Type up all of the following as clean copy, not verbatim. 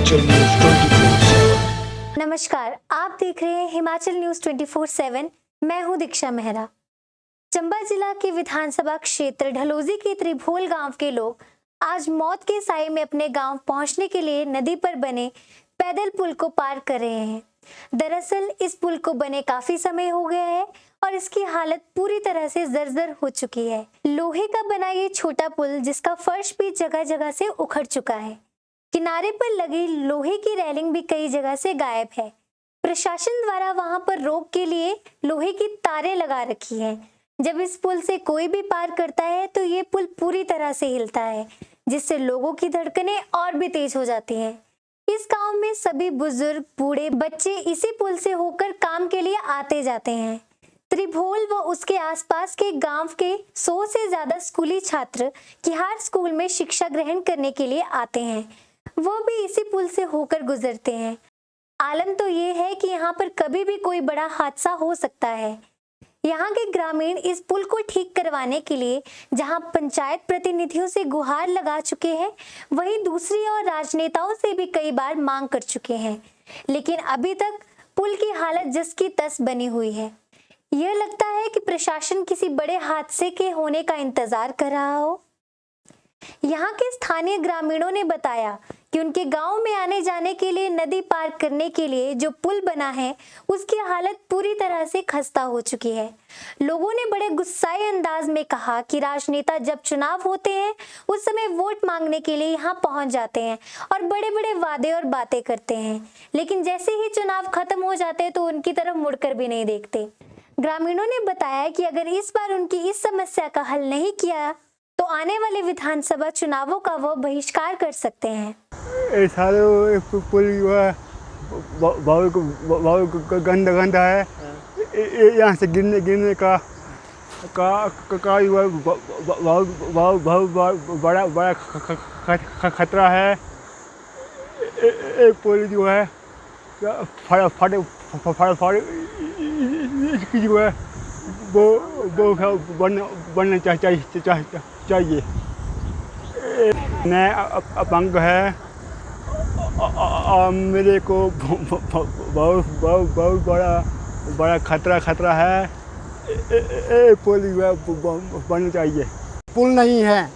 Himachal news 24/7। नमस्कार, आप देख रहे हैं हिमाचल न्यूज 24/7। मैं हूं दीक्षा मेहरा। चंबा जिला के विधानसभा क्षेत्र ढलोजी के त्रिभोल गांव के लोग आज मौत के साए में अपने गांव पहुंचने के लिए नदी पर बने पैदल पुल को पार कर रहे हैं। दरअसल इस पुल को बने काफी समय हो गया है और इसकी हालत पूरी तरह से जर्जर हो चुकी है। लोहे का बना ये छोटा पुल जिसका फर्श भी जगह जगह से उखड़ चुका है। किनारे पर लगी लोहे की रेलिंग भी कई जगह से गायब है। प्रशासन द्वारा वहां पर रोक के लिए लोहे की तारें लगा रखी हैं। जब इस पुल से कोई भी पार करता है तो ये पुल पूरी तरह से हिलता है, जिससे लोगों की धड़कनें और भी तेज हो जाती हैं। इस गांव में सभी बुजुर्ग, बूढ़े, बच्चे इसी पुल से होकर काम के लिए आते जाते हैं। त्रिभोल व उसके आसपास के गांव के 100 से ज्यादा स्कूली छात्र किहार स्कूल में शिक्षा ग्रहण करने के लिए आते हैं। वो भी इसी पुल से होकर गुजरते हैं। आलम तो ये है कि यहाँ पर कभी भी कोई बड़ा हादसा हो सकता है। यहाँ के ग्रामीण इस पुल को ठीक करवाने के लिए जहाँ पंचायत प्रतिनिधियों से गुहार लगा चुके हैं, वहीं दूसरी ओर राजनेताओं से भी कई बार मांग कर चुके हैं, लेकिन अभी तक पुल की हालत जस की तस बनी हुई है। यह लगता है कि प्रशासन किसी बड़े हादसे के होने का इंतजार कर रहा हो। यहाँ के स्थानीय ग्रामीणों ने बताया कि उनके गांव में आने जाने के लिए नदी पार करने के लिए जो पुल बना है उसकी हालत पूरी तरह से खस्ता हो चुकी है। लोगों ने बड़े गुस्साए अंदाज में कहा कि राजनेता जब चुनाव होते हैं उस समय वोट मांगने के लिए यहाँ पहुंच जाते हैं और बड़े बड़े वादे और बातें करते हैं, लेकिन जैसे ही चुनाव खत्म हो जाते हैं तो उनकी तरफ मुड़कर भी नहीं देखते। ग्रामीणों ने बताया कि अगर इस बार उनकी इस समस्या का हल नहीं किया तो आने वाले विधानसभा चुनावों का वो बहिष्कार कर सकते हैं। सारे पुल जो है बहुत गंदा है। यहाँ से गिरने का बहुत बड़ा खतरा है। एक पुल जो है फट इसकी जो है वो बनना चाहिए। नया अपंग है मेरे को बहुत बड़ा खतरा है। पुल बनना चाहिए। पुल नहीं है,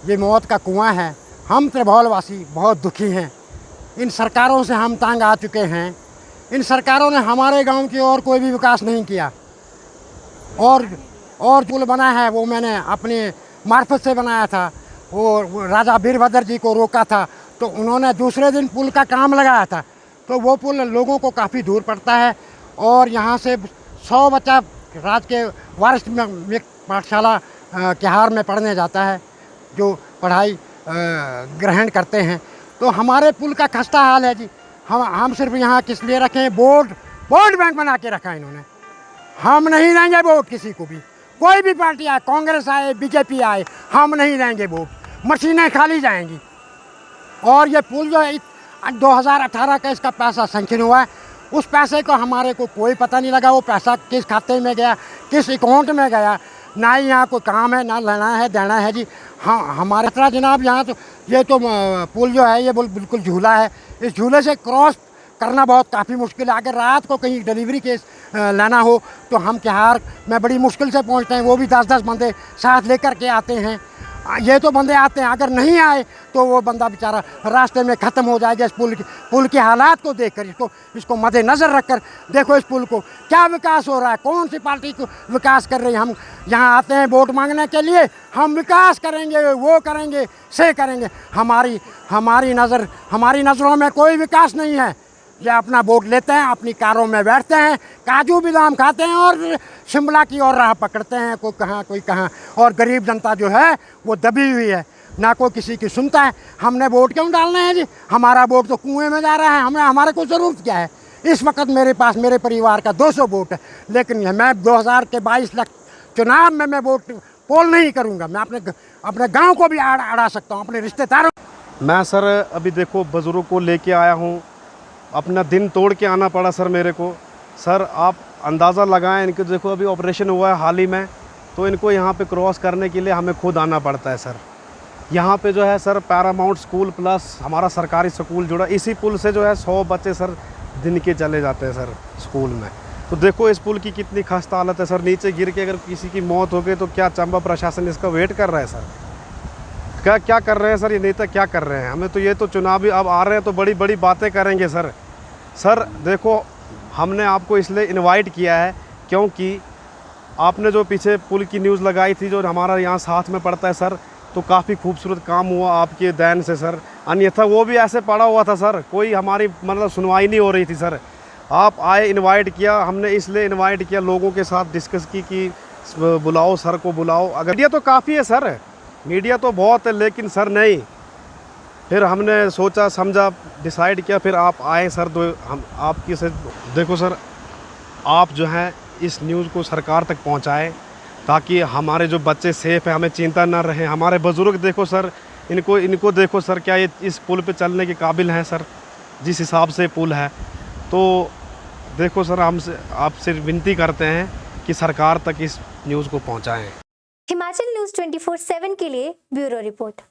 ये मौत का कुआं है। हम त्रिभोल वासी बहुत दुखी हैं। इन सरकारों से हम तंग आ चुके हैं। इन सरकारों ने हमारे गांव की और कोई भी विकास नहीं किया। और पुल बना है वो मैंने अपने मार्फत से बनाया था। वो राजा वीरभद्र जी को रोका था तो उन्होंने दूसरे दिन पुल का काम लगाया था। तो वो पुल लोगों को काफ़ी दूर पड़ता है और यहाँ से 100 बच्चा राज के वरिष्ठ पाठशाला किहार में पढ़ने जाता है, जो पढ़ाई ग्रहण करते हैं। तो हमारे पुल का खस्ता हाल है जी। हम सिर्फ यहाँ किस लिए रखें, वोट बैंक बना के रखा है इन्होंने। हम नहीं देंगे वोट किसी को भी, कोई भी पार्टी आए, कांग्रेस आए, बीजेपी आए, हम नहीं देंगे वोट। मशीनें खाली जाएंगी। और ये पुल जो है 2018 का इसका पैसा सैंक्शन हुआ है। उस पैसे को हमारे को कोई पता नहीं लगा वो पैसा किस खाते में गया, किस अकाउंट में गया। ना ही यहाँ कोई काम है, ना लेना है देना है जी। हाँ, हमारे तरह जनाब यहाँ तो ये तो पुल जो है ये बिल्कुल झूला है। इस झूले से क्रॉस करना बहुत काफ़ी मुश्किल है। अगर रात को कहीं डिलीवरी केस लाना हो तो हम किहार में बड़ी मुश्किल से पहुंचते हैं। वो भी 10-10 बंदे साथ लेकर के आते हैं। ये तो बंदे आते हैं, अगर नहीं आए तो वो बंदा बेचारा रास्ते में ख़त्म हो जाएगा। इस पुल के हालात को देखकर, इसको मद्देनज़र रखकर देखो इस पुल को क्या विकास हो रहा है, कौन सी पार्टी को विकास कर रही है। हम यहाँ आते हैं वोट मांगने के लिए, हम विकास करेंगे, वो करेंगे, से करेंगे। हमारी नज़रों में कोई विकास नहीं है। ये अपना वोट लेते हैं, अपनी कारों में बैठते हैं, काजू बादाम खाते हैं और शिमला की ओर राह पकड़ते हैं, कोई कहाँ। और गरीब जनता जो है वो दबी हुई है, ना कोई किसी की सुनता है। हमने वोट क्यों डालना है जी? हमारा वोट तो कुएं में जा रहा है। हमारे को ज़रूरत क्या है? इस वक्त मेरे पास मेरे परिवार का 200 वोट है, लेकिन मैं 2022 लाख चुनाव में मैं वोट पोल नहीं करूँगा। मैं अपने गाँव को भी अड़ा सकता हूँ, अपने रिश्तेदारों। मैं सर अभी देखो बुज़ुर्ग को लेके आया हूँ, अपना दिन तोड़ के आना पड़ा सर मेरे को। सर आप अंदाज़ा लगाएं, इनके देखो अभी ऑपरेशन हुआ है हाल ही में, तो इनको यहाँ पे क्रॉस करने के लिए हमें खुद आना पड़ता है सर। यहाँ पे जो है सर पैरामाउंट स्कूल प्लस हमारा सरकारी स्कूल जुड़ा, इसी पुल से जो है 100 बच्चे सर दिन के चले जाते हैं सर स्कूल में। तो देखो इस पुल की कितनी खस्ता हालत है सर, नीचे गिर के अगर किसी की मौत हो गई तो क्या चंबा प्रशासन इसका वेट कर रहा है सर? क्या कर रहे हैं सर ये नेता, क्या कर रहे हैं? हमें तो ये तो चुनावी अब आ रहे हैं तो बड़ी बड़ी बातें करेंगे सर। सर देखो हमने आपको इसलिए इनवाइट किया है क्योंकि आपने जो पीछे पुल की न्यूज़ लगाई थी जो हमारा यहाँ साथ में पड़ता है सर, तो काफ़ी खूबसूरत काम हुआ आपके देन से सर, अन्यथा वो भी ऐसे पड़ा हुआ था सर, कोई हमारी मतलब सुनवाई नहीं हो रही थी सर। आप आए, इनवाइट किया, हमने इसलिए इनवाइट किया, लोगों के साथ डिस्कस की कि बुलाओ सर को बुलाओ। अगर मीडिया तो काफ़ी है सर, मीडिया तो बहुत है, लेकिन सर नहीं, फिर हमने सोचा समझा डिसाइड किया, फिर आप आए सर, दो हम आपकी से देखो सर, आप जो हैं इस न्यूज़ को सरकार तक पहुंचाएं ताकि हमारे जो बच्चे सेफ़ हैं, हमें चिंता ना रहे। हमारे बुज़ुर्ग देखो सर, इनको देखो सर, क्या ये इस पुल पे चलने के काबिल हैं सर? जिस हिसाब से पुल है तो देखो सर, हमसे आपसे विनती करते हैं कि सरकार तक इस न्यूज़ को पहुंचाएं। हिमाचल न्यूज़ 24/7 के लिए ब्यूरो रिपोर्ट।